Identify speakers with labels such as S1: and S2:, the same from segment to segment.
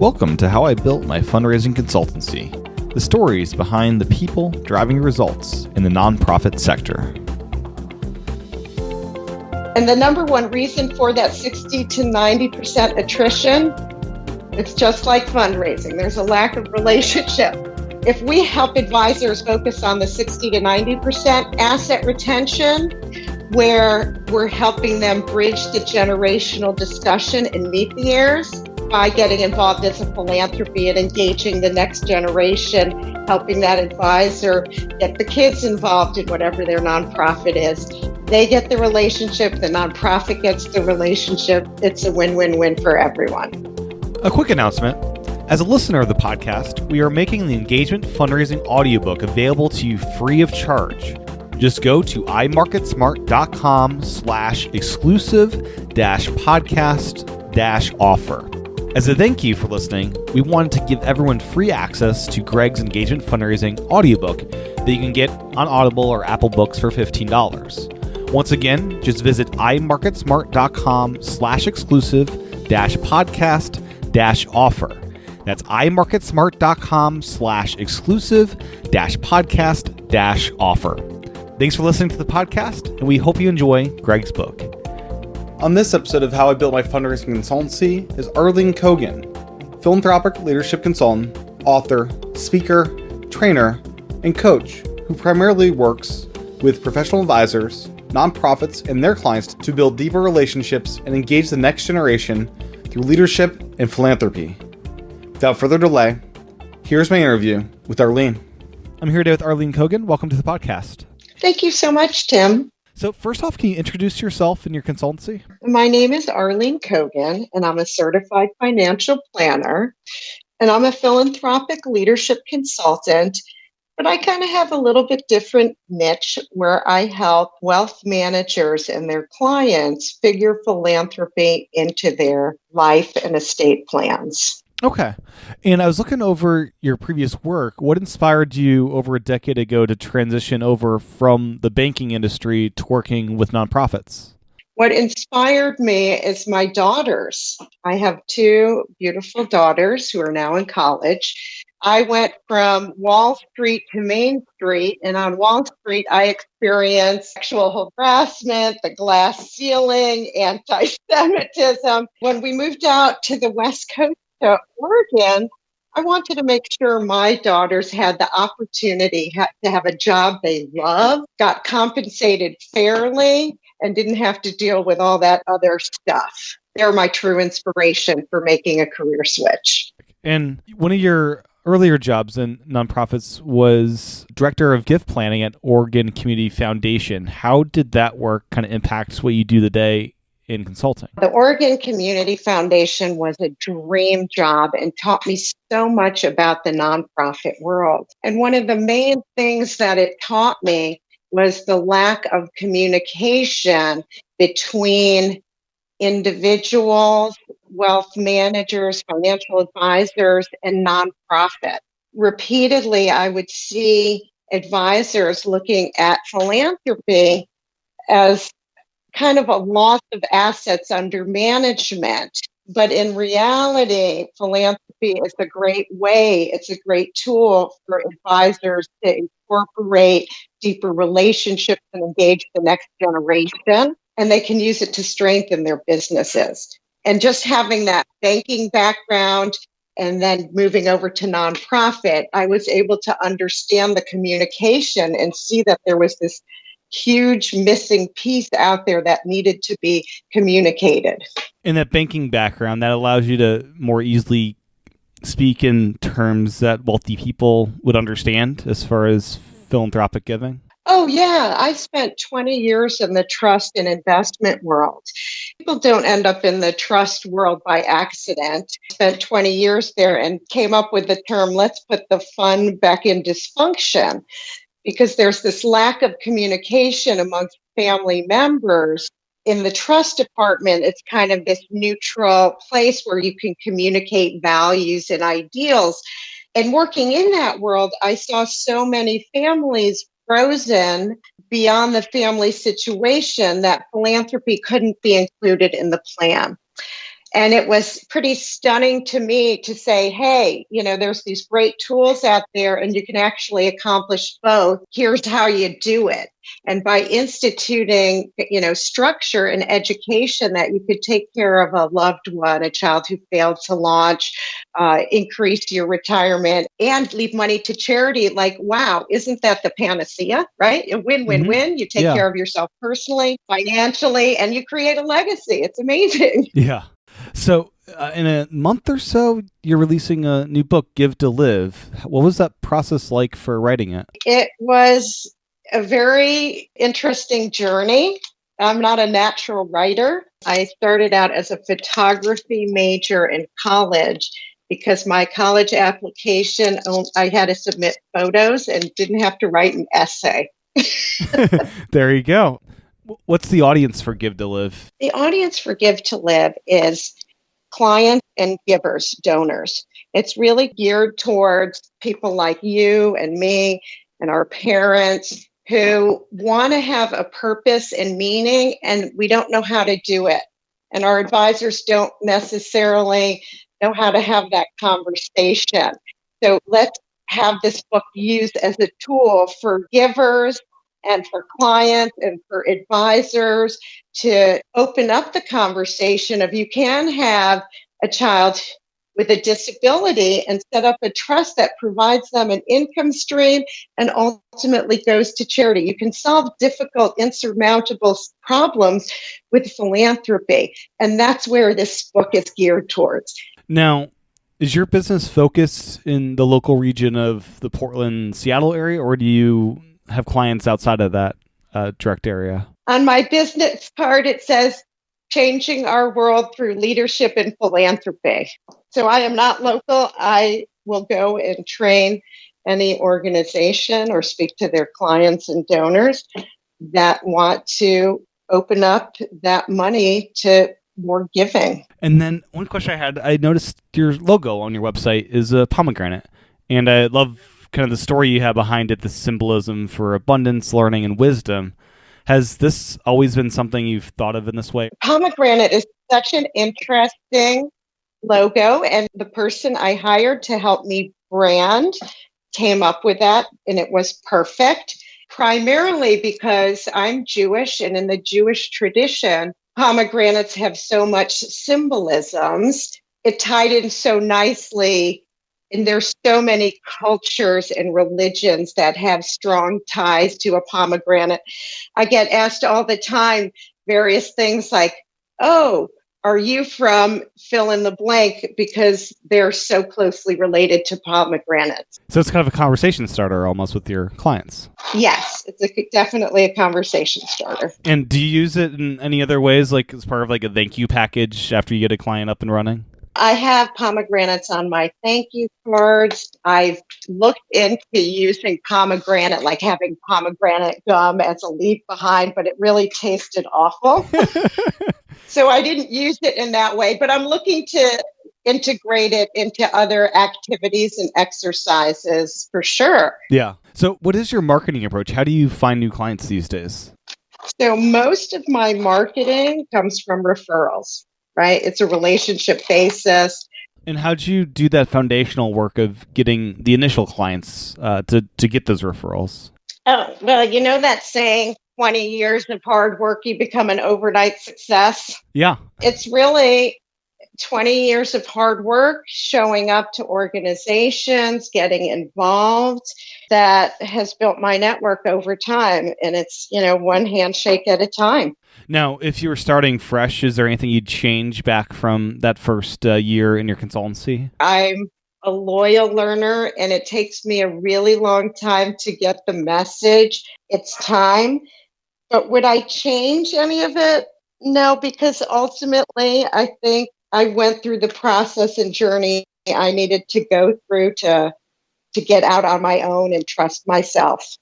S1: Welcome to How I Built My Fundraising Consultancy, the stories behind the people driving results in the nonprofit sector.
S2: And the number one reason for that 60 to 90% attrition, it's just like fundraising. There's a lack of relationship. If we help advisors focus on the 60 to 90% asset retention, where we're helping them bridge the generational discussion and meet the heirs by getting involved as a philanthropy and engaging the next generation, helping that advisor get the kids involved in whatever their nonprofit is. They get the relationship, the nonprofit gets the relationship. It's a win-win-win for everyone.
S1: A quick announcement. As a listener of the podcast, we are making the Engagement Fundraising audiobook available to you free of charge. Just go to imarketsmart.com/exclusive-podcast-offer. As a thank you for listening, we wanted to give everyone free access to Greg's Engagement Fundraising audiobook that you can get on Audible or Apple Books for $15. Once again, just visit imarketsmart.com/exclusive-podcast-offer. That's imarketsmart.com/exclusive-podcast-offer. Thanks for listening to the podcast, and we hope you enjoy Greg's book. On this episode of How I Built My Fundraising Consultancy is Arlene Cogen, Philanthropic Leadership Consultant, author, speaker, trainer, and coach who primarily works with professional advisors, nonprofits, and their clients to build deeper relationships and engage the next generation through leadership and philanthropy. Without further delay, here's my interview with Arlene. I'm here today with Arlene Cogen. Welcome to the podcast.
S2: Thank you so much, Tim.
S1: So first off, can you introduce yourself and your consultancy?
S2: My name is Arlene Cogen, and I'm a certified financial planner, and I'm a philanthropic leadership consultant, but I kind of have a little bit different niche where I help wealth managers and their clients figure philanthropy into their life and estate plans.
S1: Okay. And I was looking over your previous work. What inspired you over a decade ago to transition over from the banking industry to working with nonprofits?
S2: What inspired me is my daughters. I have two beautiful daughters who are now in college. I went from Wall Street to Main Street, and on Wall Street, I experienced sexual harassment, the glass ceiling, anti-Semitism. When we moved out to the West Coast to Oregon, I wanted to make sure my daughters had the opportunity to have a job they love, got compensated fairly, and didn't have to deal with all that other stuff. They're my true inspiration for making a career switch.
S1: And one of your earlier jobs in nonprofits was director of gift planning at Oregon Community Foundation. How did that work kind of impact what you do today in consulting?
S2: The Oregon Community Foundation was a dream job and taught me so much about the nonprofit world. And one of the main things that it taught me was the lack of communication between individuals, wealth managers, financial advisors, and nonprofit. Repeatedly, I would see advisors looking at philanthropy as kind of a loss of assets under management. But in reality, philanthropy is a great way, it's a great tool for advisors to incorporate deeper relationships and engage the next generation. And they can use it to strengthen their businesses. And just having that banking background and then moving over to nonprofit, I was able to understand the communication and see that there was this huge missing piece out there that needed to be communicated.
S1: In that banking background, that allows you to more easily speak in terms that wealthy people would understand as far as philanthropic giving?
S2: Oh, yeah. I spent 20 years in the trust and investment world. People don't end up in the trust world by accident. Spent 20 years there and came up with the term, let's put the fund back in dysfunction, because there's this lack of communication amongst family members. In the trust department, it's kind of this neutral place where you can communicate values and ideals. And working in that world, I saw so many families frozen beyond the family situation that philanthropy couldn't be included in the plan. And it was pretty stunning to me to say, hey, there's these great tools out there and you can actually accomplish both. Here's how you do it. And by instituting, structure and education that you could take care of a loved one, a child who failed to launch, increase your retirement and leave money to charity. Like, wow, isn't that the panacea, right? A win-win-win. You take care of yourself personally, financially, and you create a legacy. It's amazing.
S1: Yeah. So in a month or so, you're releasing a new book, Give to Live. What was that process like for writing it?
S2: It was a very interesting journey. I'm not a natural writer. I started out as a photography major in college because my college application, I had to submit photos and didn't have to write an essay.
S1: There you go. What's the audience for Give to Live?
S2: The audience for Give to Live is clients and givers, donors. It's really geared towards people like you and me and our parents who want to have a purpose and meaning, and we don't know how to do it. And our advisors don't necessarily know how to have that conversation. So let's have this book used as a tool for givers and for clients and for advisors to open up the conversation of you can have a child with a disability and set up a trust that provides them an income stream and ultimately goes to charity. You can solve difficult, insurmountable problems with philanthropy. And that's where this book is geared towards.
S1: Now, is your business focused in the local region of the Portland, Seattle area, or do you have clients outside of that direct area?
S2: On my business card, it says, changing our world through leadership and philanthropy. So I am not local. I will go and train any organization or speak to their clients and donors that want to open up that money to more giving.
S1: And then one question I had, I noticed your logo on your website is a pomegranate. And I love kind of the story you have behind it, the symbolism for abundance, learning, and wisdom. Has this always been something you've thought of in this way?
S2: Pomegranate is such an interesting logo, and the person I hired to help me brand came up with that, and it was perfect, primarily because I'm Jewish, and in the Jewish tradition, pomegranates have so much symbolisms. It tied in so nicely. And there's so many cultures and religions that have strong ties to a pomegranate. I get asked all the time various things like, oh, are you from fill in the blank? Because they're so closely related to pomegranates.
S1: So it's kind of a conversation starter almost with your clients.
S2: Yes, it's definitely a conversation starter.
S1: And do you use it in any other ways, like as part of like a thank you package after you get a client up and running?
S2: I have pomegranates on my thank you cards. I've looked into using pomegranate, like having pomegranate gum as a leave behind, but it really tasted awful. So I didn't use it in that way, but I'm looking to integrate it into other activities and exercises for sure.
S1: Yeah. So what is your marketing approach? How do you find new clients these days?
S2: So most of my marketing comes from referrals. Right? It's a relationship basis.
S1: And how'd you do that foundational work of getting the initial clients to get those referrals?
S2: Oh, well, you know that saying, 20 years of hard work, you become an overnight success?
S1: Yeah.
S2: It's really 20 years of hard work, showing up to organizations, getting involved, that has built my network over time. And it's, one handshake at a time.
S1: Now, if you were starting fresh, is there anything you'd change back from that first year in your consultancy?
S2: I'm a loyal learner, and it takes me a really long time to get the message. It's time. But would I change any of it? No, because ultimately, I think I went through the process and journey I needed to go through to get out on my own and trust myself.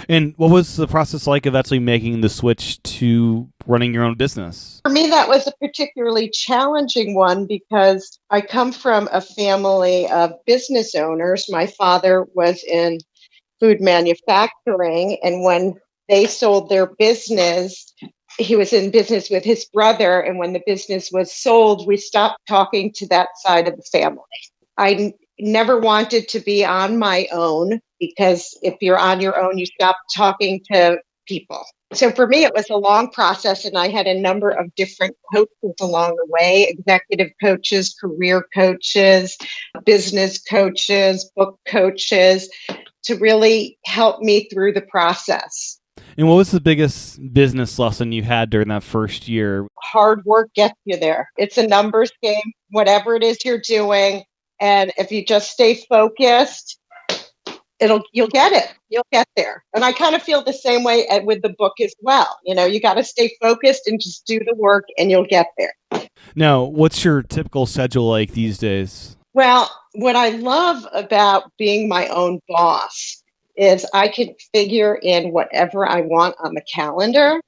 S1: And what was the process like of actually making the switch to running your own business?
S2: For me, that was a particularly challenging one because I come from a family of business owners. My father was in food manufacturing, and when they sold their business, he was in business with his brother. And when the business was sold, we stopped talking to that side of the family. I never wanted to be on my own, because if you're on your own, you stop talking to people. So for me, it was a long process, and I had a number of different coaches along the way: executive coaches, career coaches, business coaches, book coaches, to really help me through the process.
S1: And what was the biggest business lesson you had during that first year?
S2: Hard work gets you there. It's a numbers game, whatever it is you're doing. And if you just stay focused, you'll get it. You'll get there. And I kind of feel the same way with the book as well. You got to stay focused and just do the work, and you'll get there.
S1: Now, what's your typical schedule like these days?
S2: Well, what I love about being my own boss is I can figure in whatever I want on the calendar,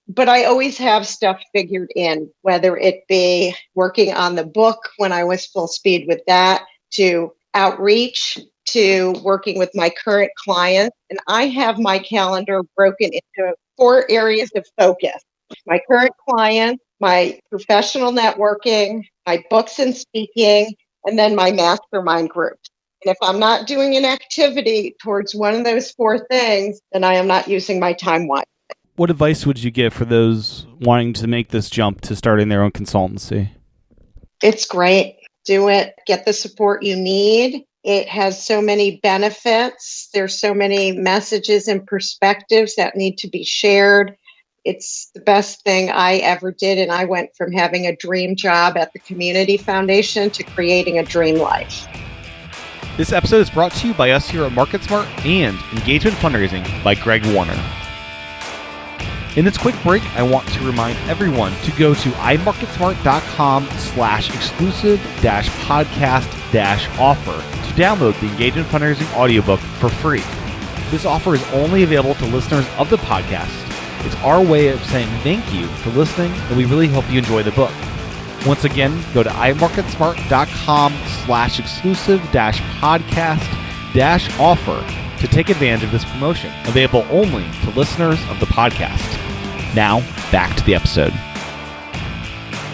S2: but I always have stuff figured in, whether it be working on the book when I was full speed with that, to outreach, to working with my current clients. And I have my calendar broken into 4 areas of focus: my current clients, my professional networking, my books and speaking, and then my mastermind groups. And if I'm not doing an activity towards one of those 4 things, then I am not using my time wisely.
S1: What advice would you give for those wanting to make this jump to starting their own consultancy?
S2: It's great. Do it. Get the support you need. It has so many benefits. There's so many messages and perspectives that need to be shared. It's the best thing I ever did. And I went from having a dream job at the Community Foundation to creating a dream life.
S1: This episode is brought to you by us here at MarketSmart and Engagement Fundraising by Greg Warner. In this quick break, I want to remind everyone to go to imarketsmart.com/exclusive-podcast-offer to download the Engagement Fundraising audiobook for free. This offer is only available to listeners of the podcast. It's our way of saying thank you for listening, and we really hope you enjoy the book. Once again, go to imarketsmart.com/exclusive-podcast-offer to take advantage of this promotion, available only to listeners of the podcast. Now, back to the episode.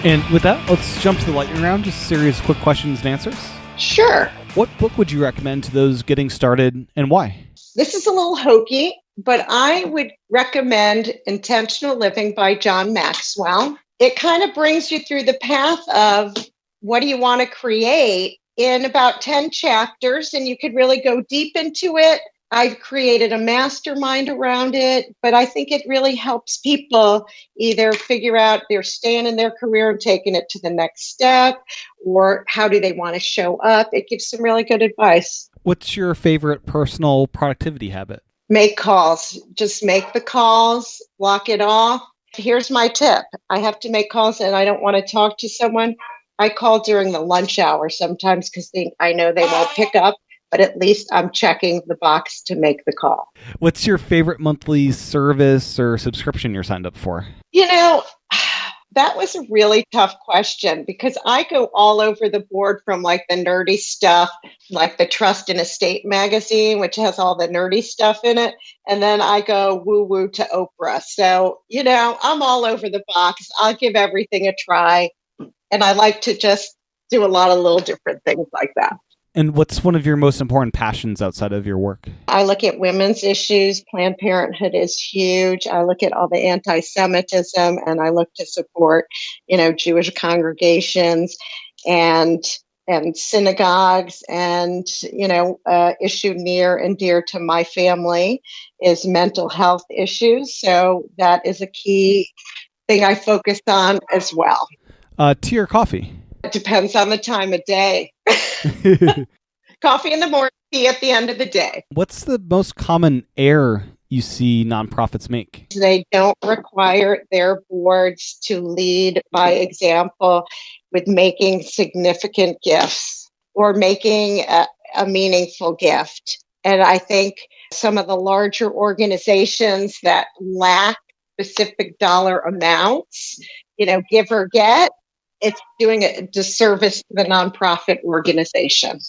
S1: And with that, let's jump to the lightning round, just a series of quick questions and answers.
S2: Sure.
S1: What book would you recommend to those getting started, and why?
S2: This is a little hokey, but I would recommend Intentional Living by John Maxwell. It kind of brings you through the path of what do you want to create in about 10 chapters, and you could really go deep into it. I've created a mastermind around it, but I think it really helps people either figure out they're staying in their career and taking it to the next step, or how do they want to show up. It gives some really good advice.
S1: What's your favorite personal productivity habit?
S2: Make calls. Just make the calls, block it off. Here's my tip. I have to make calls and I don't want to talk to someone. I call during the lunch hour sometimes because I know they won't pick up, but at least I'm checking the box to make the call.
S1: What's your favorite monthly service or subscription you're signed up for?
S2: That was a really tough question because I go all over the board, from like the nerdy stuff, like the Trust and Estate magazine, which has all the nerdy stuff in it. And then I go woo-woo to Oprah. So, I'm all over the box. I'll give everything a try. And I like to just do a lot of little different things like that.
S1: And what's one of your most important passions outside of your work?
S2: I look at women's issues. Planned Parenthood is huge. I look at all the anti-Semitism, and I look to support, Jewish congregations and synagogues. And, issue near and dear to my family is mental health issues. So that is a key thing I focus on as well.
S1: Tea or coffee?
S2: It depends on the time of day. Coffee in the morning, tea at the end of the day.
S1: What's the most common error you see nonprofits make?
S2: They don't require their boards to lead by example with making significant gifts or making a meaningful gift. And I think some of the larger organizations that lack specific dollar amounts, give or get, it's doing a disservice to the nonprofit organization.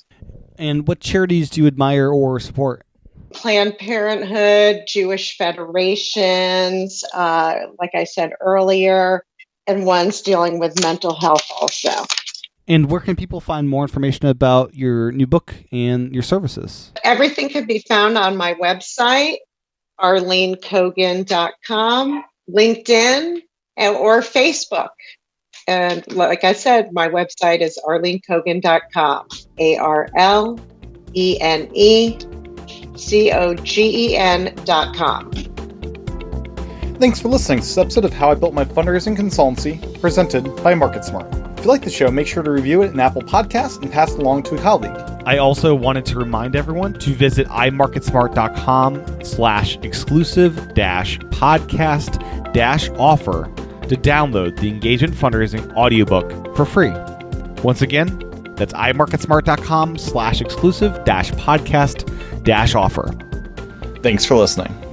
S1: And what charities do you admire or support?
S2: Planned Parenthood, Jewish federations, like I said earlier, and ones dealing with mental health also.
S1: And where can people find more information about your new book and your services?
S2: Everything can be found on my website, arlenecogen.com, LinkedIn, or Facebook. And like I said, my website is arlenecogen.com, ARLENECOGEN.com.
S1: Thanks for listening to this episode of How I Built My Fundraising Consultancy, presented by MarketSmart. If you like the show, make sure to review it in Apple Podcasts and pass it along to a colleague. I also wanted to remind everyone to visit imarketsmart.com/exclusive-podcast-offer to download the Engagement Fundraising audiobook for free. Once again, that's imarketsmart.com/exclusive-podcast-offer. Thanks for listening.